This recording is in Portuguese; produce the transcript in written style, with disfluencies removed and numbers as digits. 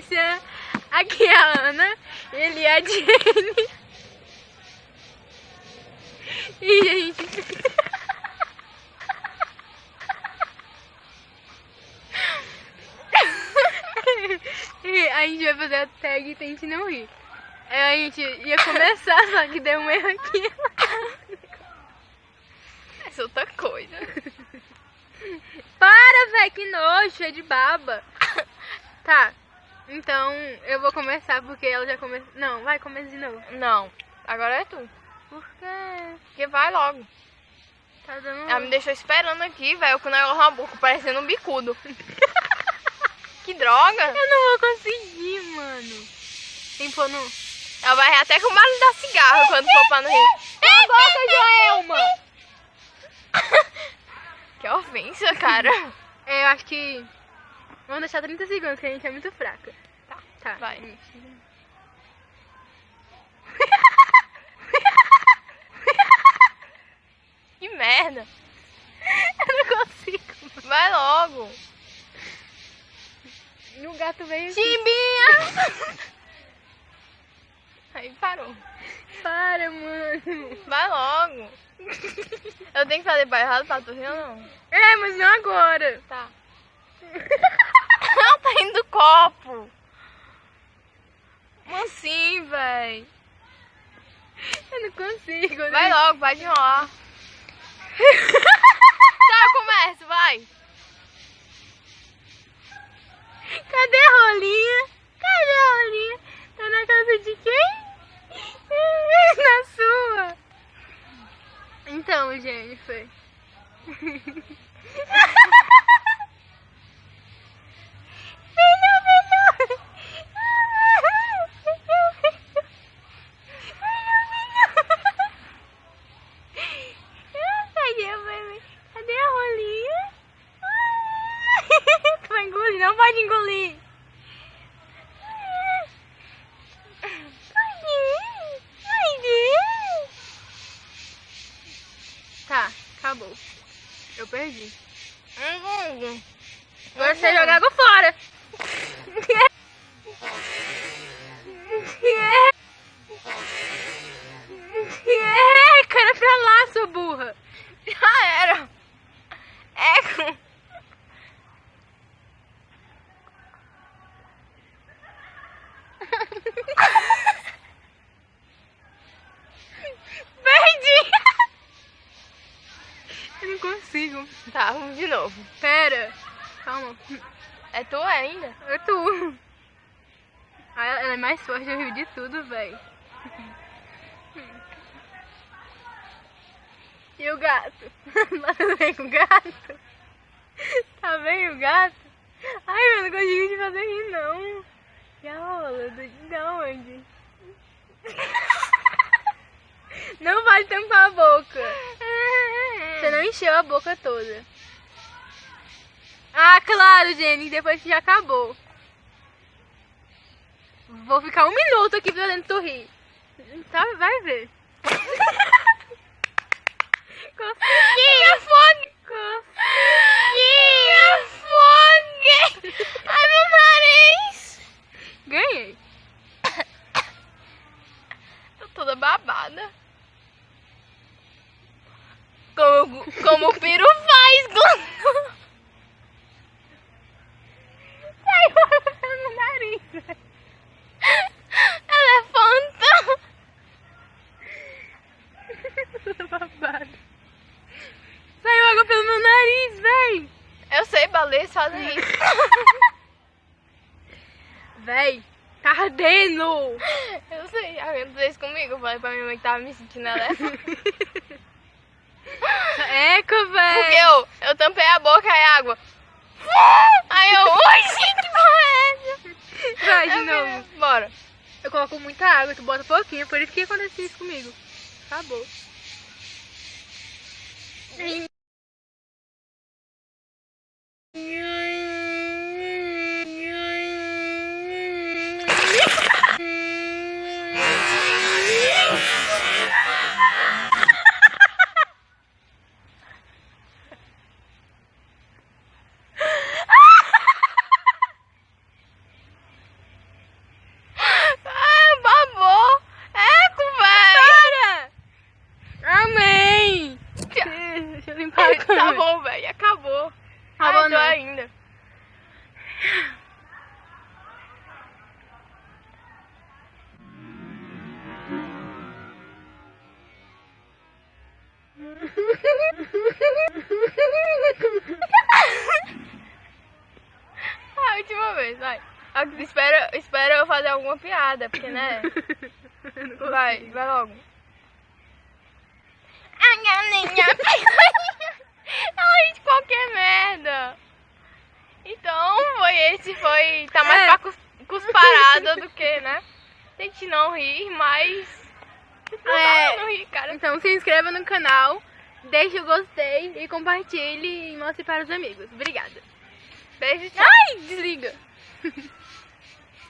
Letícia. Aqui é a Ana. Ele é a Jenny. E a gente... E a gente vai fazer a tag e tente não rir. A gente ia começar, só que deu um erro aqui. Essa é outra coisa. Para, véi, que nojo, é de baba. Tá, então eu vou começar porque ela já começou. Não, vai, começa de novo. Não, agora é tu. Por quê? Porque vai logo. Tá dando... Ela me deixou esperando aqui, velho, com o negócio na boca, parecendo um bicudo. Que droga. Eu não vou conseguir, mano. Tem que pôr no... Ela vai rir até com o barulho da cigarra quando for pra no rio. Cala a boca, Joelma! Que ofensa, cara. Eu acho que... Vamos deixar 30 segundos, que a gente é muito fraca. Tá. Vai. Que merda. Eu não consigo. Vai logo. E o gato veio... Chimbinha! Aí parou. Para, mano. Vai logo. Eu tenho que fazer bairro errado pra tu rir ou não? É, mas não agora. Tá. Ela tá indo do copo. Como assim, véi? Eu não consigo. Vai né? logo, vai de enrolar. Tá, eu começo, vai. Cadê a rolinha? Cadê a rolinha? Tá na casa de quem? Na sua. Então, Jennifer. Cadê a rolinha? Tu vai engolir, não pode engolir. Tá, acabou. Eu perdi. Agora você jogar água fora. Cara, pra lá, sua burra. Já era. Eco. Perdi. Eu não consigo. Tá, vamos de novo. Pera. Calma. É tu ainda? É tu. Ah, ela é mais forte, eu rio de tudo, velho. E o gato? Mas vem com o gato? Tá bem o gato? Ai, eu não consigo te fazer rir, não. E a rola? Da onde? Não vai tampar a boca. Você não encheu a boca toda. Ah, claro, Jenny, depois que já acabou. Vou ficar 1 minuto aqui fazendo tu rir. Tá, vai ver. Consegui! Me afogue! Consegui! Me afogue! Ai, meu nariz! Ganhei. Tô toda babada. Como o peru faz, quando... Saiu pelo nariz. Elefanta! Toda babada. Saiu água pelo meu nariz, véi. Eu sei, baleias fazem isso. Véi, tá ardendo. Eu sei, a minha fez comigo. Eu falei pra minha mãe que tava me sentindo elefante. Eco, véi. Porque eu tampei a boca e a água. Aí eu, oi, gente, que porra é essa? Vai de Eu novo. falei, bora. Eu coloco muita água, tu bota pouquinho, por isso que aconteceu isso comigo. Acabou. Deixa eu limpar a câmera. Tá bom, velho. Acabou. Acabou Tô não. ainda. A última vez, vai. Espera eu fazer alguma piada, porque, né? Eu não consigo. Vai logo. Ai, de qualquer merda. Então, tá mais pra cusparada do que, né? Tente não rir, mas... Não rir, cara. Então se inscreva no canal, deixe o gostei e compartilhe e mostre para os amigos. Obrigada. Beijo, tchau. Ai, desliga.